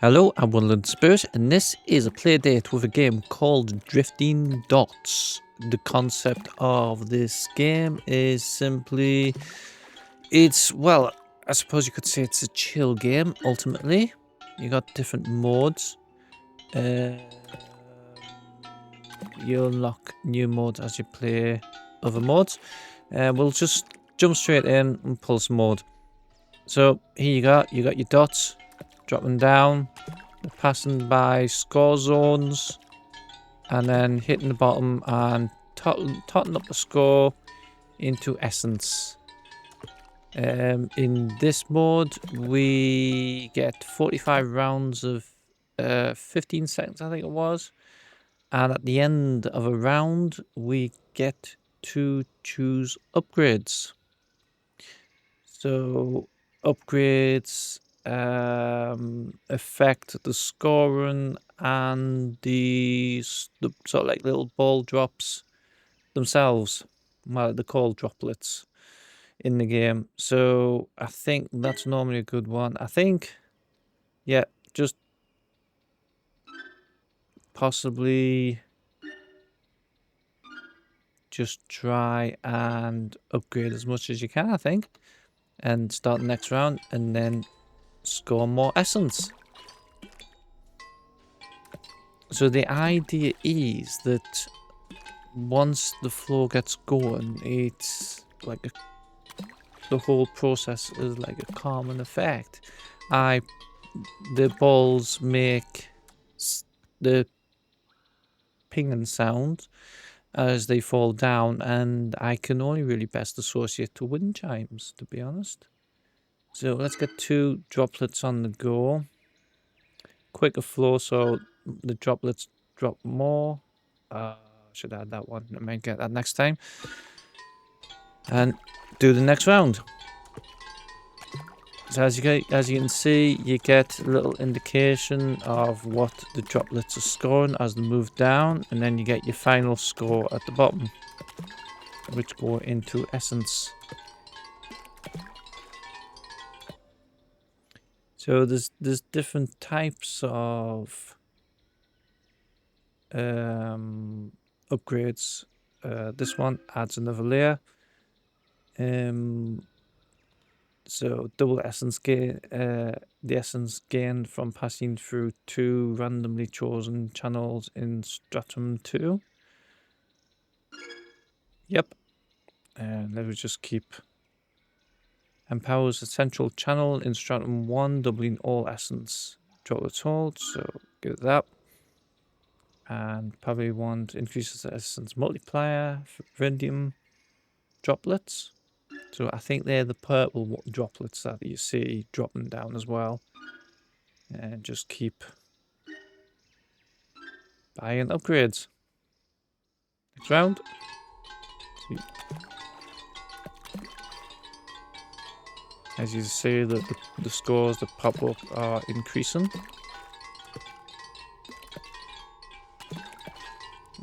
Hello, I'm Woodland Spirit, and this is a playdate with a game called Drifting Dots. The concept of this game is simply, well, I suppose you could say it's a chill game, ultimately. You got different modes. You unlock new modes as you play other modes. We'll just jump straight in and pull some mode. So here you got your dots, dropping down, passing by score zones, and then hitting the bottom and totting up the score into essence. In this mode, we get 45 rounds of 15 seconds, I think it was. And at the end of a round, we get to choose upgrades. So upgrades affect the scoring and the sort of like little ball drops themselves. Well, they're called droplets in the game. So I think that's normally a good one. I think, yeah, just possibly just try and upgrade as much as you can, I think, and start the next round and then score more essence. So the idea is that once the floor gets going, it's like the whole process is like a calming effect. The balls make the pinging sound as they fall down, and I can only really best associate to wind chimes, to be honest. So let's get 2 droplets on the go. Quicker flow, so the droplets drop more. Should add that one. I might get that next time. And do the next round. So as you can see, you get a little indication of what the droplets are scoring as they move down, and then you get your final score at the bottom, which go into essence. So there's different types of upgrades. This one adds another layer. So double essence gain, the essence gained from passing through 2 randomly chosen channels in stratum 2. Yep. And let me just keep. Empowers a central channel in stratum 1, doubling all essence droplets hold. So give it that. And probably want increases the essence multiplier for Viridium droplets. So I think they're the purple droplets that you see dropping down as well. And just keep buying upgrades. Next round. As you see, the scores that pop up are increasing,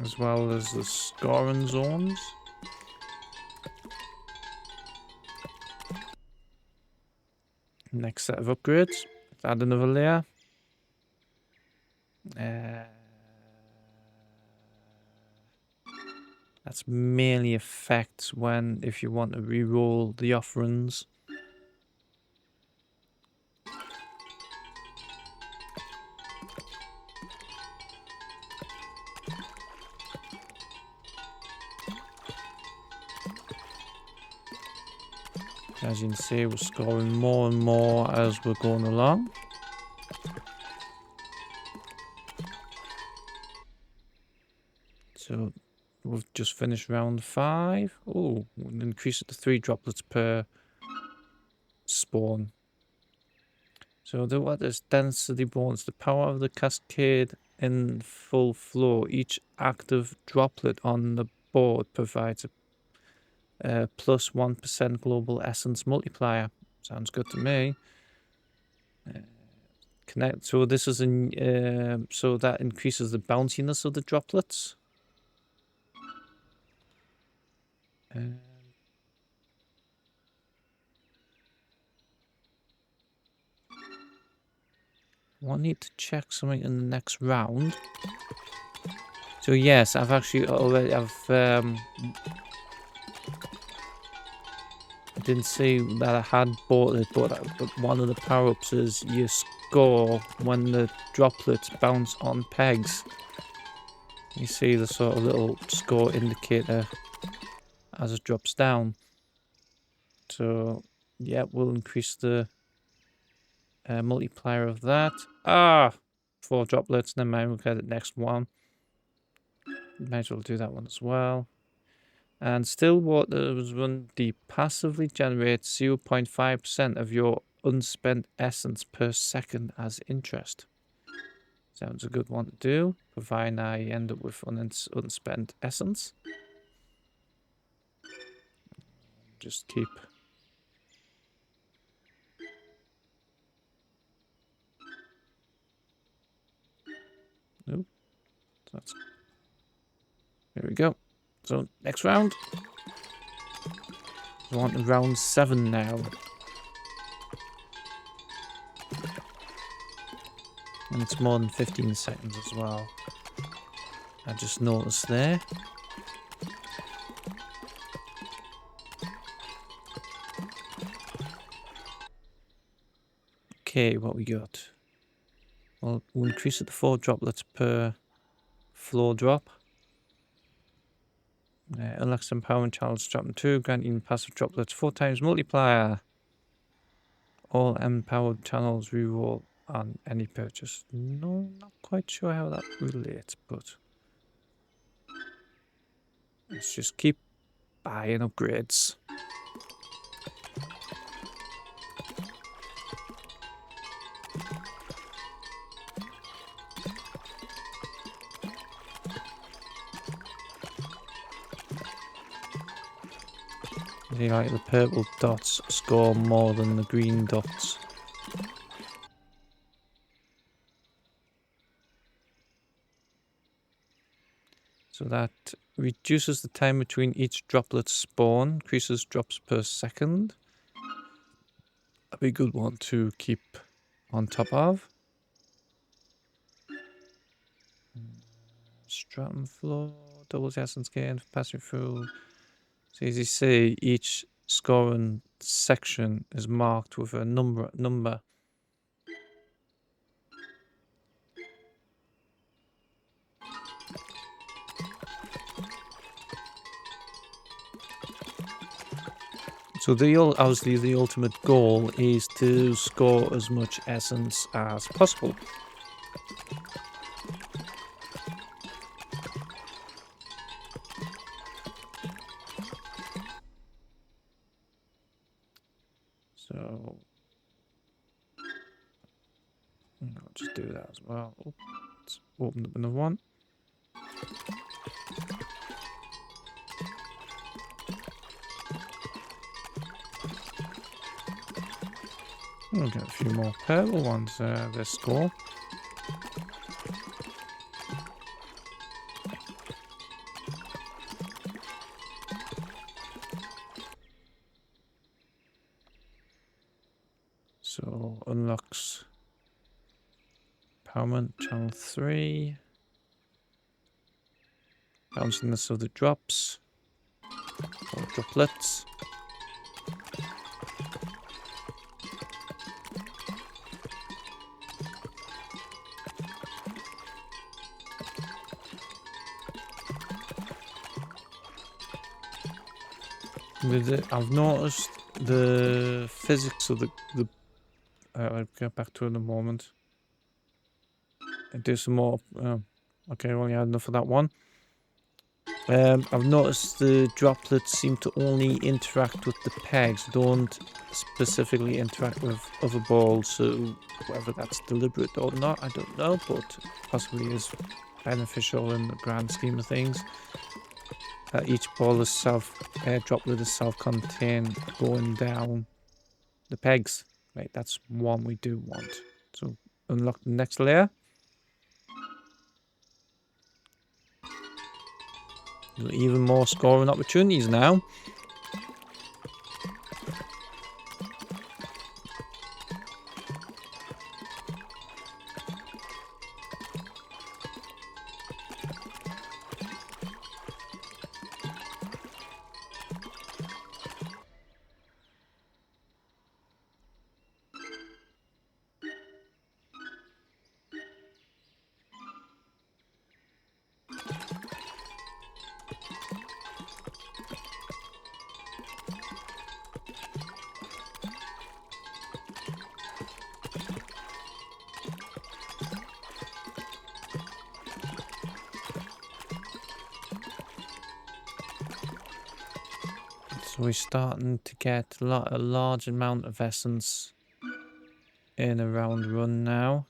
as well as the scoring zones. Next set of upgrades. Let's add another layer. That's mainly effects when if you want to re-roll the offerings. As you can see, we're scoring more and more as we're going along. So we've just finished round 5. Oh, we'll increase it to 3 droplets per spawn. So what is density bonus? The power of the cascade in full flow. Each active droplet on the board provides a plus 1% global essence multiplier. Sounds good to me. Connect. So this is so that increases the bounciness of the droplets. I need to check something in the next round. So yes, I've actually already, I didn't see that I had bought it, but one of the power-ups is you score when the droplets bounce on pegs. You see the sort of little score indicator as it drops down. So, yeah, we'll increase the multiplier of that. 4 droplets, never mind, we'll get the next one. Might as well do that one as well. And still waters run deep passively generates 0.5% of your unspent essence per second as interest. Sounds a good one to do, providing I end up with unspent essence. Just keep... Nope. That's... There we go. So, next round. I want round 7 now. And it's more than 15 seconds as well. I just noticed there. Okay, what we got? Well, we'll increase it to 4 droplets per floor drop. Unlocks empowerment channels dropping 2, granting passive droplets 4 times multiplier. All empowered channels reroll on any purchase. No, not quite sure how that relates, but let's just keep buying upgrades. See, like the purple dots score more than the green dots. So that reduces the time between each droplet spawn, increases drops per second. That'd be a good one to keep on top of. Stratum floor, doubles essence gain for passing through. So as you see, each scoring section is marked with a number. So obviously the ultimate goal is to score as much essence as possible. So I'll just do that as well. Oh, let's open up another one. We'll get a few more purple ones this score. So unlocks empowerment channel 3. Bounciness of the drops. Or droplets. I've noticed the physics of the I'll get back to it in a moment. And do some more. Okay, I only had enough of that one. I've noticed the droplets seem to only interact with the pegs, don't specifically interact with other balls, so whether that's deliberate or not, I don't know, but possibly is beneficial in the grand scheme of things. Each ball is droplet is self-contained going down the pegs. Right, that's one we do want. So unlock the next layer. Even more scoring opportunities now. So we're starting to get a large amount of essence in a round run now.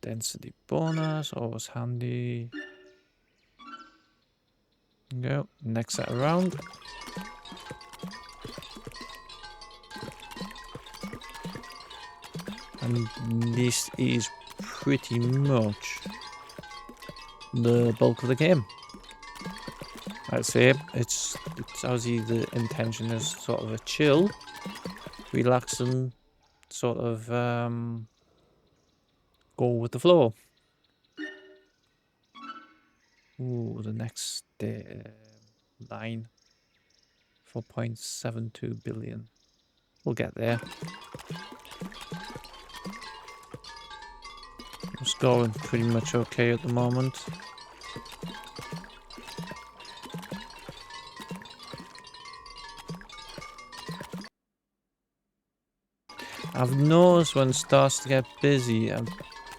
Density bonus, always handy. Go, next set around. And this is pretty much the bulk of the game. I'd say it's obviously the intention is sort of a chill, relaxing, sort of go with the flow. Ooh, the next line, 4.72 billion. We'll get there. I'm scoring pretty much okay at the moment. I've noticed when it starts to get busy,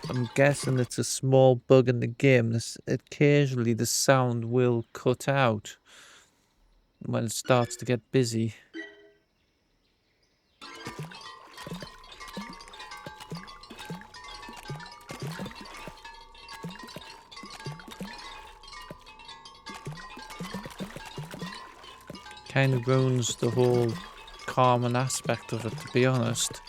I'm guessing it's a small bug in the game. Occasionally the sound will cut out when it starts to get busy. Kind of ruins the whole calming aspect of it, to be honest.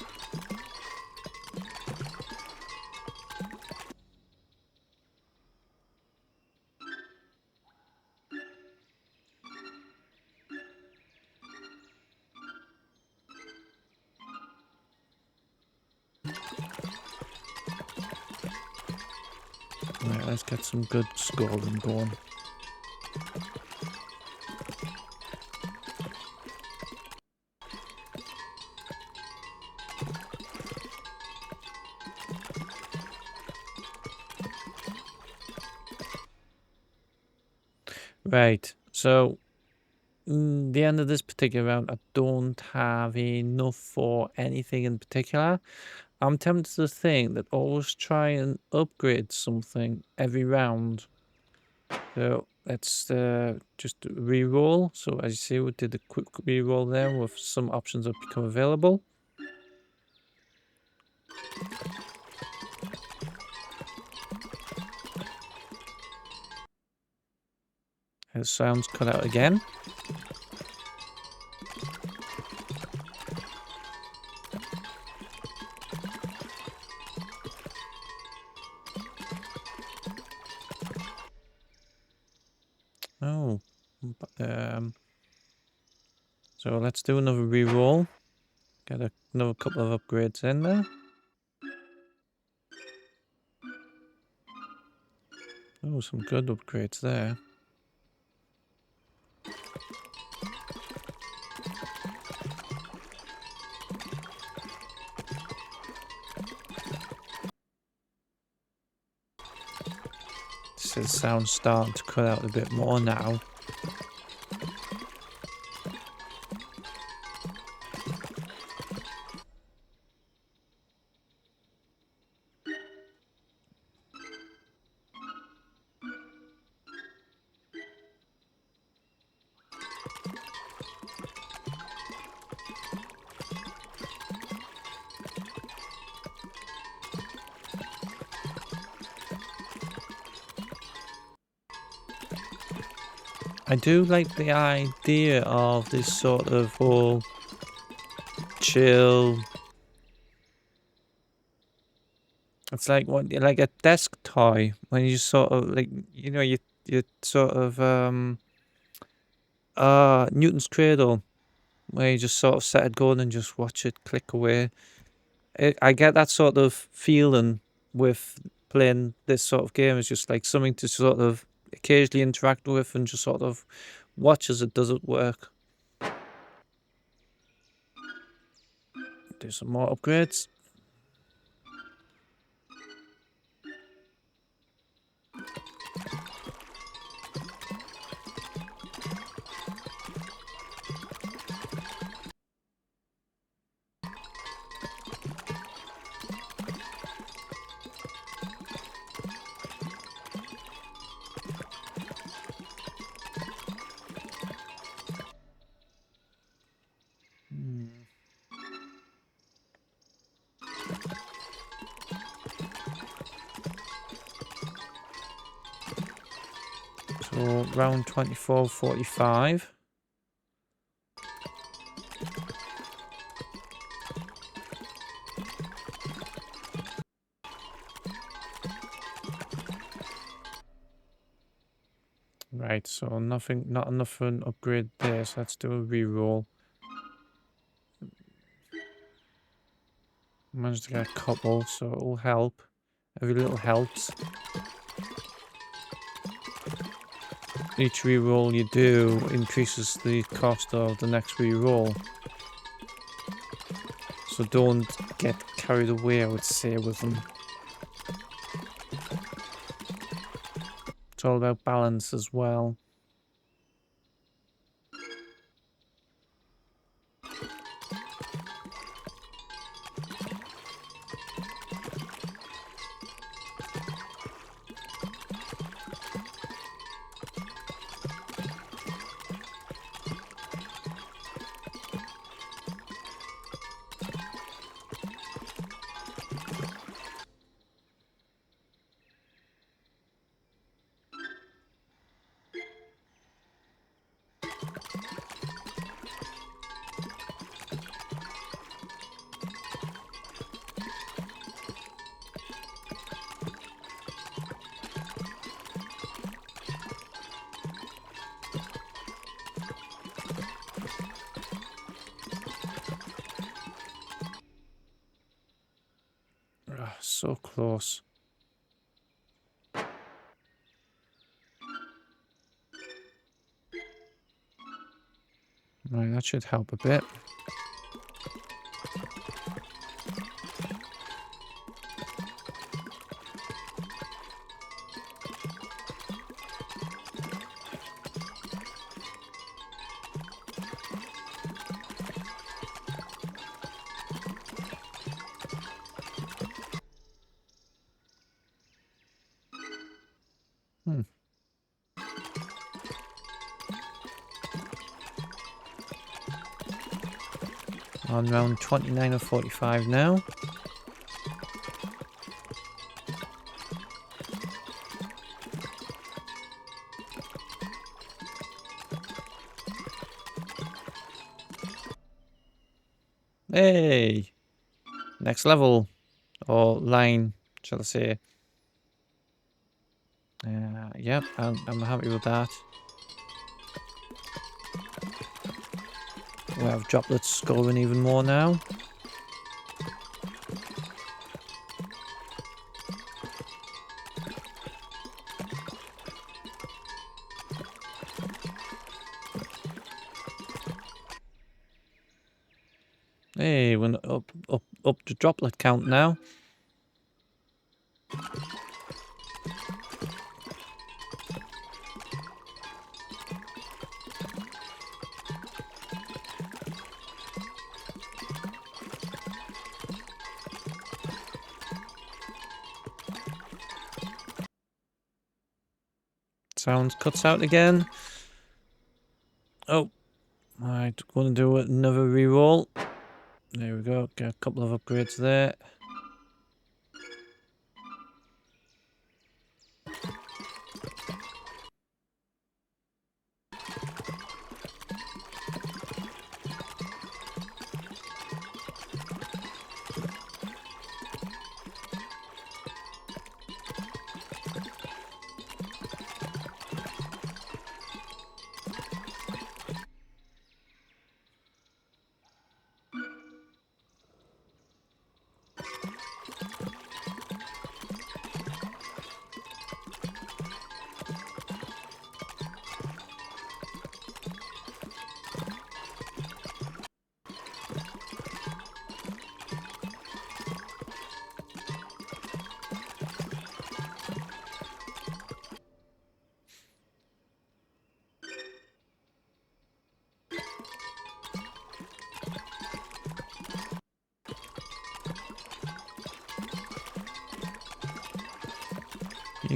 Right, let's get some good scoring going. Right, so the end of this particular round, I don't have enough for anything in particular. I'm tempted to think that always try and upgrade something every round. So let's just re-roll. So as you see, we did a quick re-roll there with some options that become available. The sounds cut out again. Oh, so let's do another re-roll. Get another couple of upgrades in there. Oh, some good upgrades there. This sound's starting to cut out a bit more now. I do like the idea of this sort of whole chill. It's like like a desk toy when you sort of like you sort of Newton's Cradle where you just sort of set it going and just watch it click away. I get that sort of feeling with playing this sort of game. It's just like something to sort of occasionally interact with and just sort of watch as it doesn't work. Do some more upgrades. So round 24:45. Right, so nothing, not enough for an upgrade there, so let's do a reroll. Managed to get a couple, so it'll help. Every little helps. Each reroll you do increases the cost of the next reroll. So don't get carried away, I would say, with them. It's all about balance as well. So close. Right, that should help a bit. On round 29 of 45 now. Hey! Next level. Or line, shall I say. Yep, I'm happy with that. We have droplets scoring even more now. Hey, we're up to droplet count now. Sounds cuts out again. Oh, I'm going to do another reroll. There we go. Get a couple of upgrades there.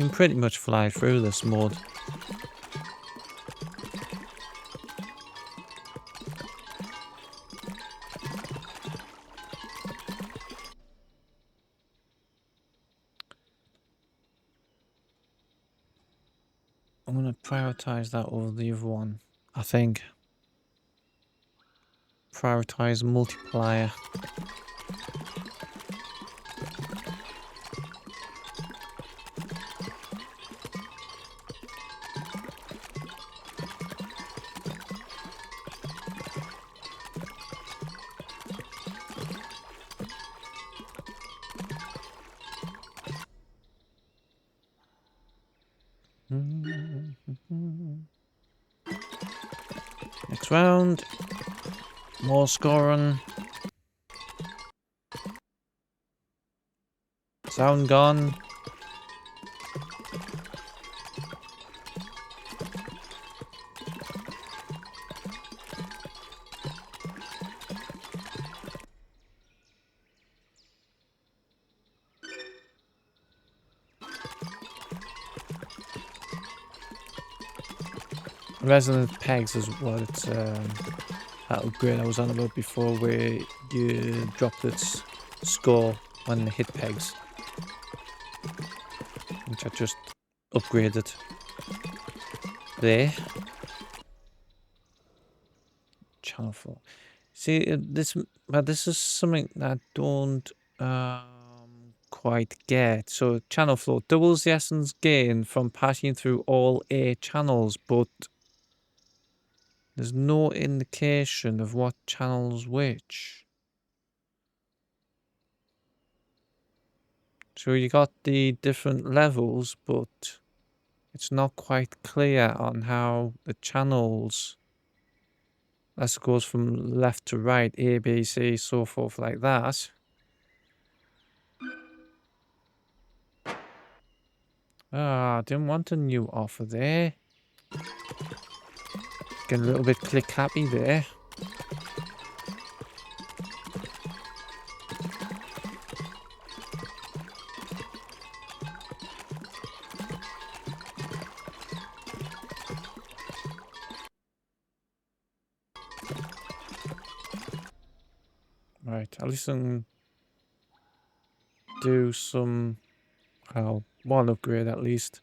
You can pretty much fly through this mode. I'm going to prioritize that over the other one, I think. Prioritize multiplier. Next round. More scoring. Sound gone. Resonant pegs is what it's that upgrade I was on about before, where you dropped its score when it hit pegs, which I just upgraded there. Channel 4. See, this is something that I don't quite get. So channel flow doubles the essence gain from passing through all 8 channels, but there's no indication of what channel's which. So you got the different levels, but it's not quite clear on how the channels, that goes from left to right, A, B, C, so forth like that. Ah, I didn't want a new offer there. Getting a little bit click happy there. Right, at least I can do some, one upgrade at least.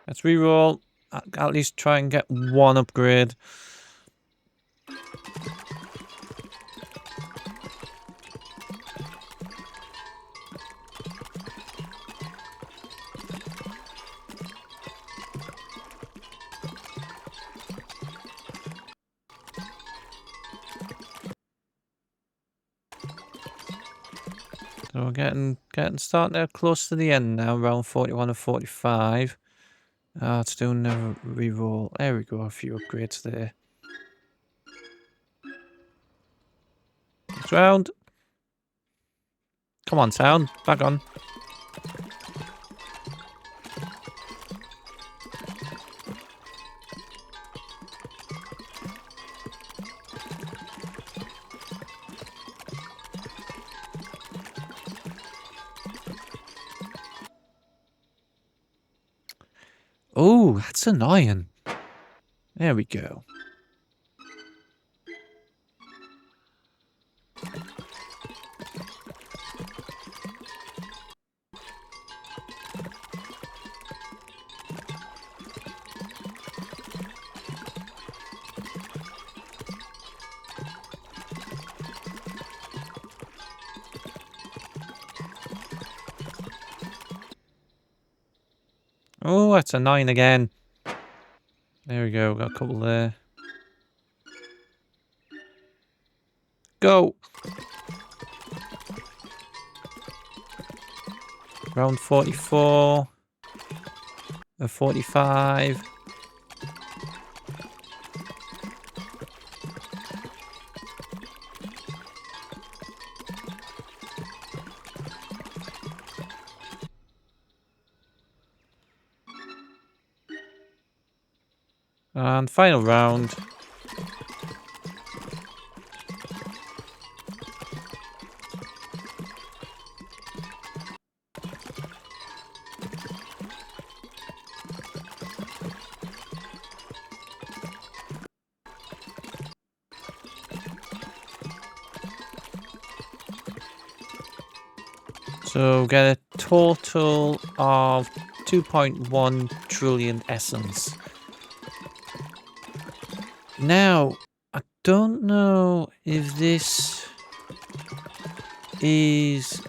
Let's reroll. At least try and get one upgrade. So we're getting starting there close to the end now, round 41 and 45. Let's do another reroll. There we go, a few upgrades there. Next round. Come on, sound. Back on. Oh, that's annoying. There we go. Oh, that's annoying again. There we go. Got a couple there. Go. Round 44. 45. And final round. So get a total of 2.1 trillion essence. Now, I don't know if this is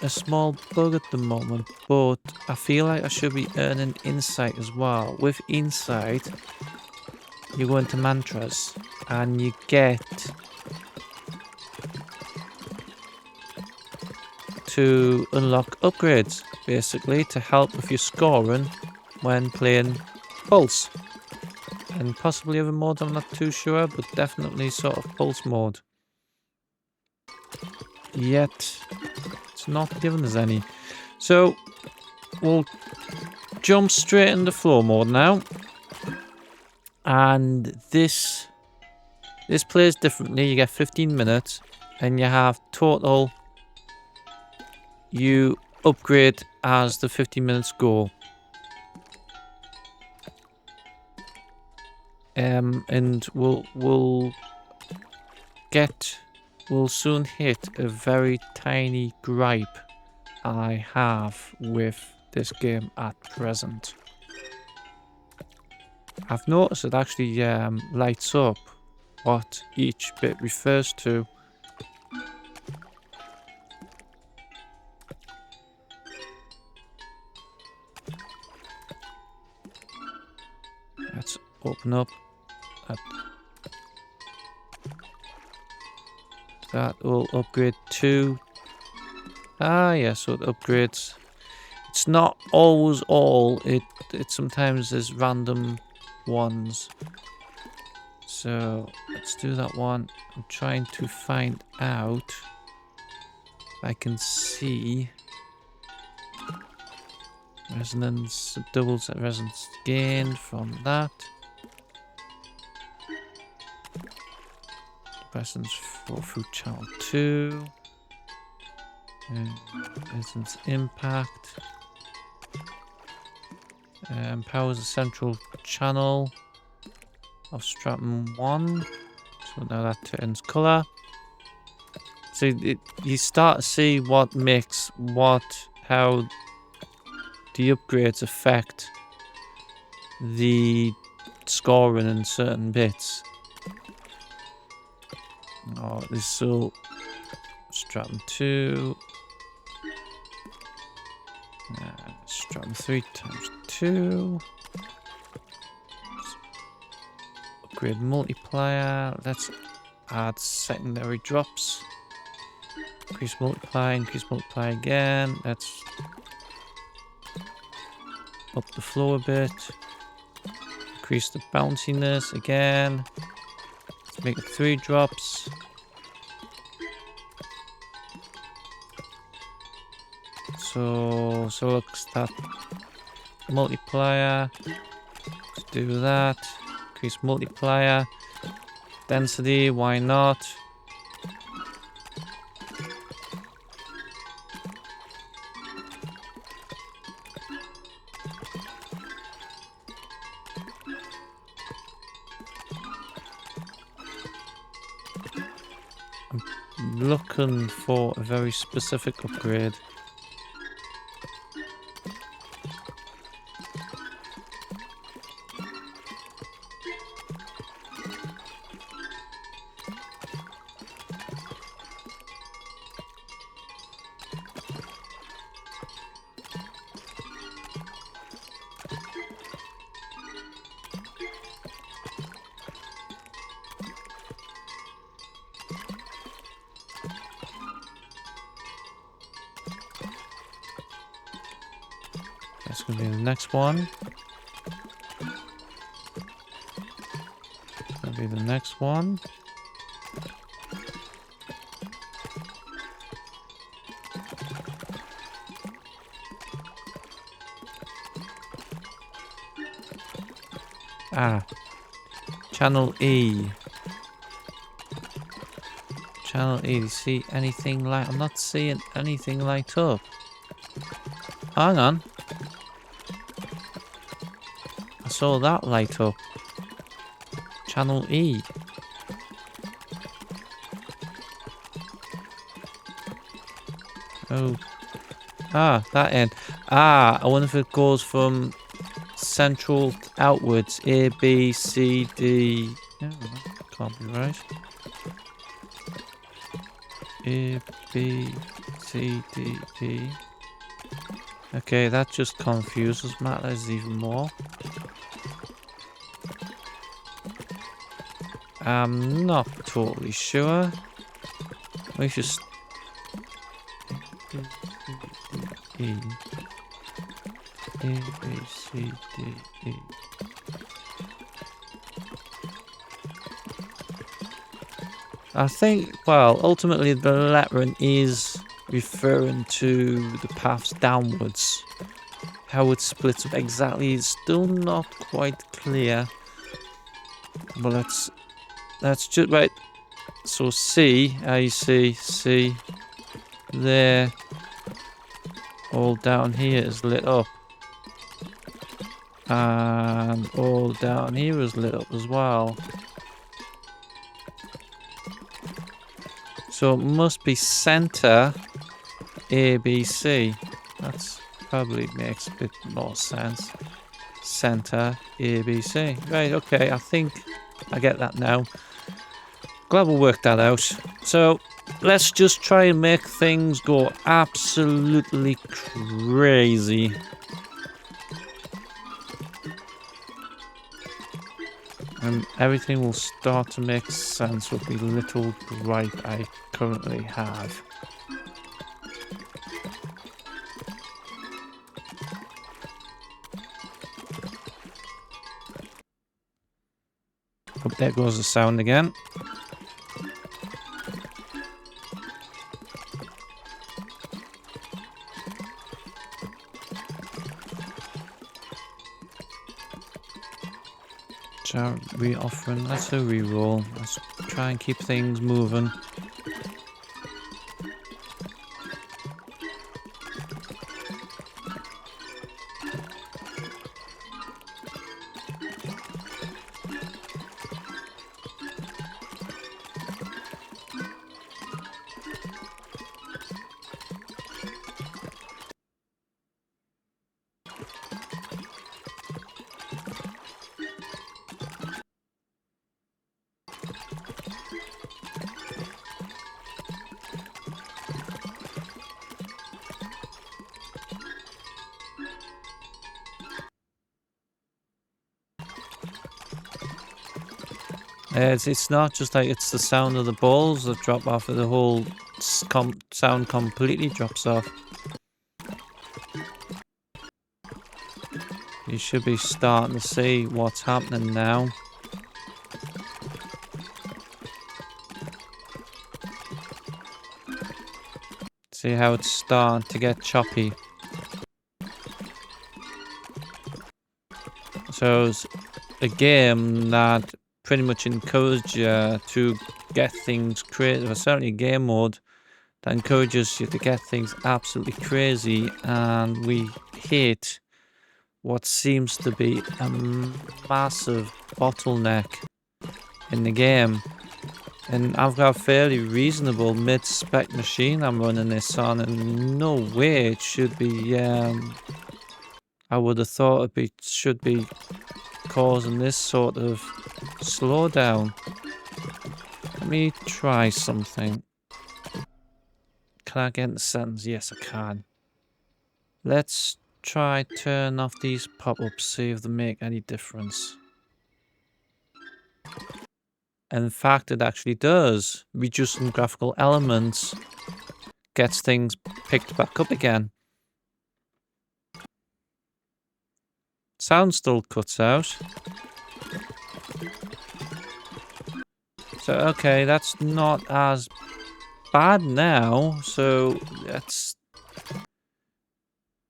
a small bug at the moment, but I feel like I should be earning insight as well. With insight, you go into mantras and you get to unlock upgrades, basically, to help with your scoring when playing Pulse. And possibly other modes, I'm not too sure, but definitely sort of Pulse mode. Yet, it's not giving us any. So, we'll jump straight into flow mode now. And this plays differently. You get 15 minutes, and you have total. You upgrade as the 15 minutes go. And we'll soon hit a very tiny gripe I have with this game at present. I've noticed it actually lights up what each bit refers to. Let's open up. That will upgrade to. Ah, yeah, so it upgrades. It's not always all. It sometimes is random ones. So let's do that one. I'm trying to find out if I can see resonance, doubles resonance gain from that. Resonance for through channel 2. Resonance impact. Powers the central channel of stratum 1. So now that turns colour. So you start to see what makes how the upgrades affect the scoring in certain bits. Oh, this so stratum 2. Stratum 3 times 2. Upgrade multiplier. Let's add secondary drops. Increase multiply again. Let's up the flow a bit. Increase the bounciness again. Let's make it 3 drops. So looks that multiplier. Let's do that. Increase multiplier. Density, why not? I'm looking for a very specific upgrade. That's going to be the next one. That'll be the next one. Ah. Channel E. Channel E. Do you see anything light? I'm not seeing anything light up. Hang on. I saw that light up. Channel E. Oh. Ah, that end. Ah, I wonder if it goes from central outwards. A, B, C, D. Oh, that can't be right. A, B, C, D, E. Okay, that just confuses matters even more. I'm not totally sure. We just E, A, B, C, D, E. I think, well, ultimately the lettering is referring to the paths downwards. How it splits up exactly is still not quite clear. But let's just, right. So C, I see, C, there. All down here is lit up. And all down here is lit up as well. So it must be center ABC. That's probably makes a bit more sense. Center ABC. Right, okay, I think I get that now. Glad we worked that out. So let's just try and make things go absolutely crazy. And everything will start to make sense with the little gripe I currently have. Oh, there goes the sound again. So re-offering, let's do re-roll. Let's try and keep things moving. It's not just like it's the sound of the balls that drop off, the whole sound completely drops off. You should be starting to see what's happening now. See how it's starting to get choppy. So it's a game that pretty much encourages you to get things crazy. Certainly a game mode that encourages you to get things absolutely crazy, and we hit what seems to be a massive bottleneck in the game. And I've got a fairly reasonable mid-spec machine I'm running this on, and no way it should be, I would have thought should be causing this sort of slowdown. Let me try something. Can I get in the settings? Yes, I can. Let's try turn off these pop-ups, see if they make any difference. And in fact, it actually does. Reducing graphical elements gets things picked back up again. Sound still cuts out. So, okay, that's not as bad now. So, that's...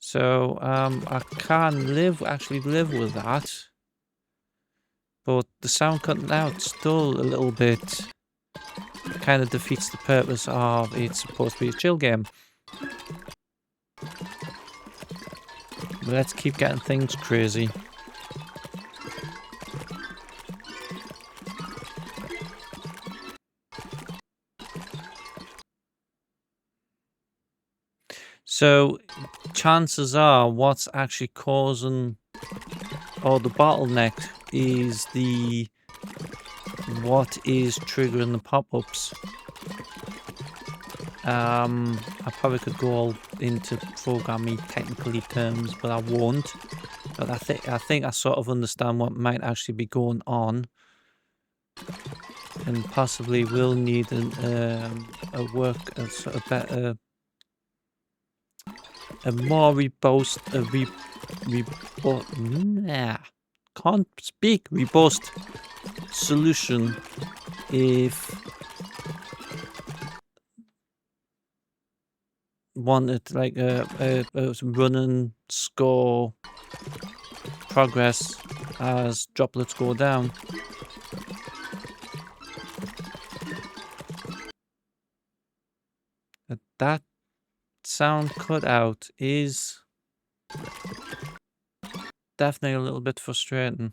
So, I can actually live with that. But the sound cutting out still a little bit kind of defeats the purpose of it's supposed to be a chill game. But let's keep getting things crazy. So, chances are what's actually causing, or the bottleneck is what is triggering the pop-ups. I probably could go all into programming technically terms, but I won't. But I think I sort of understand what might actually be going on, and possibly will need a sort of better, a more robust, can't speak, robust solution if wanted like a running score progress as droplets go down. That sound cutout is definitely a little bit frustrating.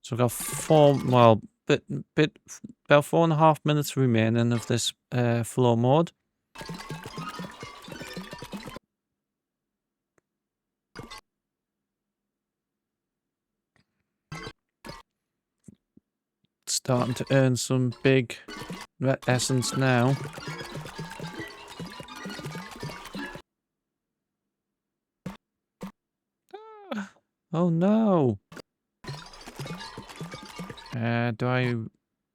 So we've got about 4.5 minutes remaining of this flow mode. Starting to earn some big essence now. Oh no!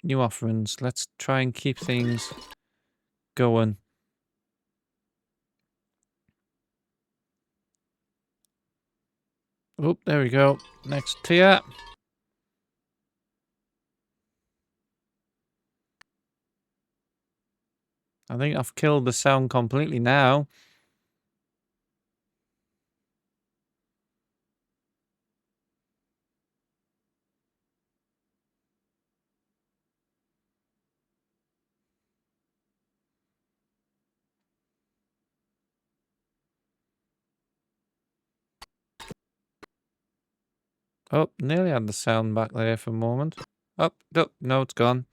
New offerings. Let's try and keep things going. Oh, there we go. Next tier. I think I've killed the sound completely now. Oh, nearly had the sound back there for a moment. Oh, no, it's gone.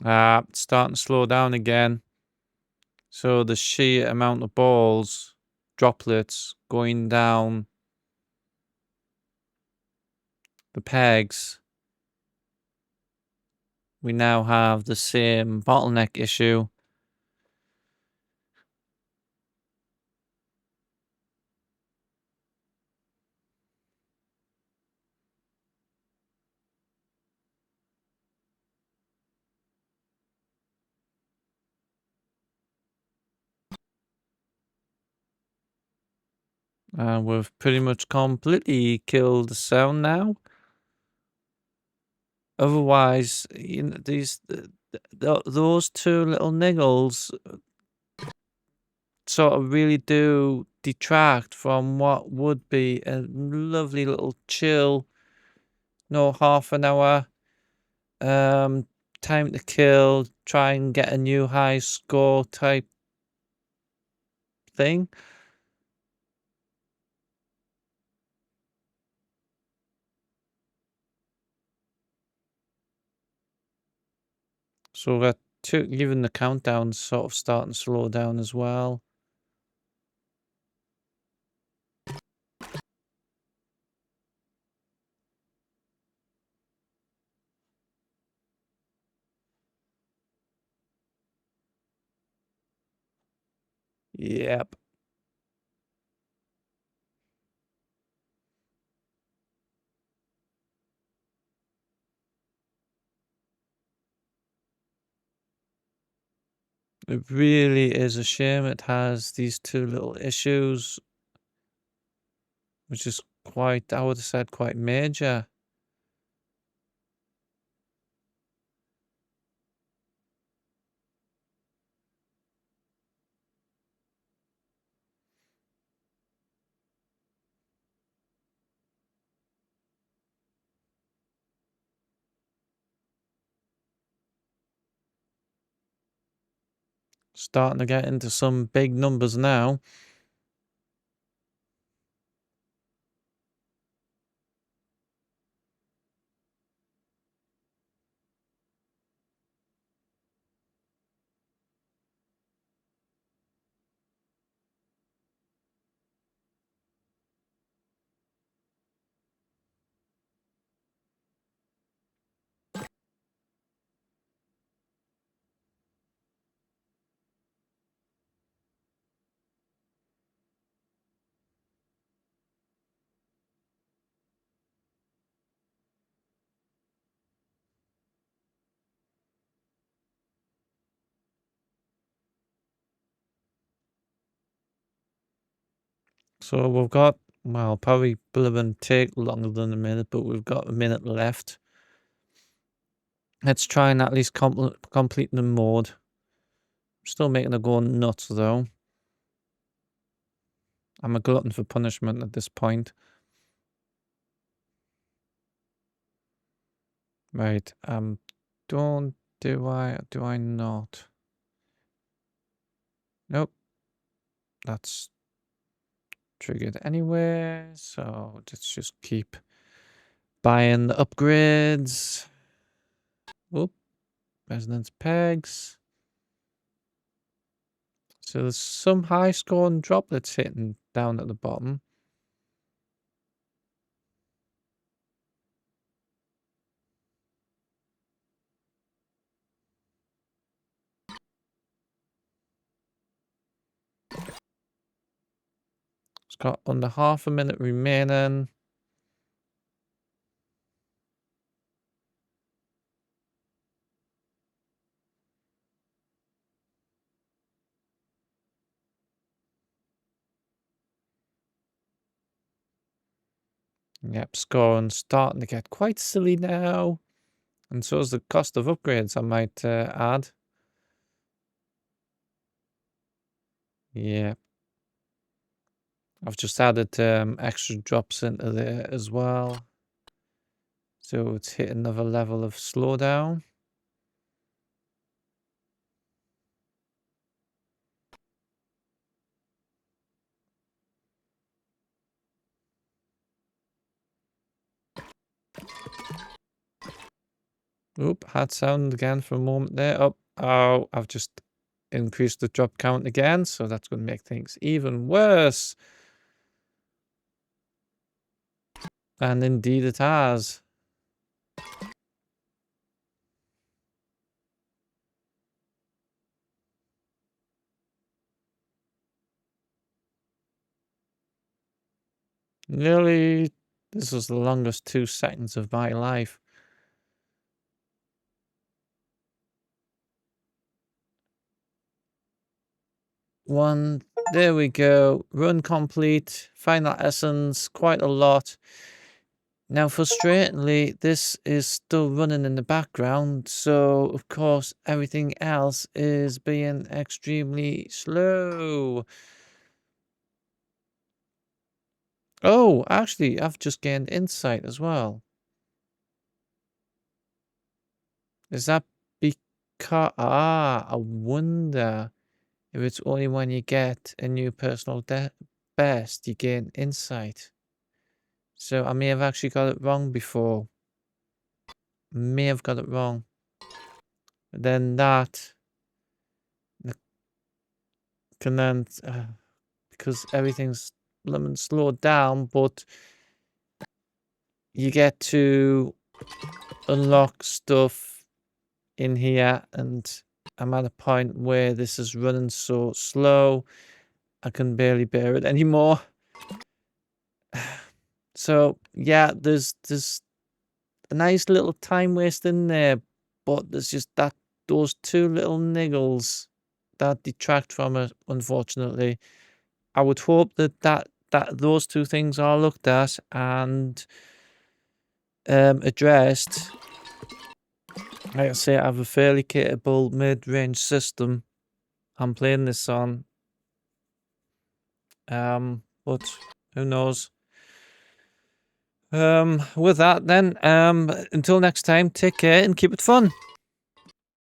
Ah, it's starting to slow down again. So the sheer amount of balls, droplets going down the pegs, we now have the same bottleneck issue. We've pretty much completely killed the sound now. Otherwise, you know, those two little niggles sort of really do detract from what would be a lovely little chill, no, half an hour time to kill, try and get a new high score type thing. So we've got even the countdown sort of starting to slow down as well. Yep. It really is a shame it has these two little issues, which is quite, I would have said, quite major. Starting to get into some big numbers now. So we've got, well, probably will take longer than a minute, but we've got a minute left. Let's try and at least complete the mode. Still making it go nuts though. I'm a glutton for punishment at this point. Right, do I not? Nope, that's triggered anyway, so let's just keep buying the upgrades. Oop, resonance pegs. So there's some high scoring droplets hitting down at the bottom. It's got under half a minute remaining. Yep, scoring starting to get quite silly now. And so is the cost of upgrades, I might add. Yeah. I've just added extra drops into there as well. So it's hit another level of slowdown. Oop, had sound again for a moment there. Oh, I've just increased the drop count again, so that's going to make things even worse. And indeed it has. Nearly, this was the longest 2 seconds of my life. One, there we go. Run complete, final essence, quite a lot. Now, frustratingly, this is still running in the background, so of course everything else is being extremely slow. Oh, actually, I've just gained insight as well. Is that because... Ah, I wonder if it's only when you get a new personal best you gain insight. So I may have actually got it wrong before. May have got it wrong. then that can then because everything's lemon slowed down, but you get to unlock stuff in here, and I'm at a point where this is running so slow I can barely bear it anymore. So yeah, there's a nice little time waste in there, but there's just those two little niggles that detract from it, unfortunately. I would hope that those two things are looked at and addressed. Like I say, I have a fairly capable mid-range system I'm playing this on. But who knows? With that then, until next time, take care and keep it fun.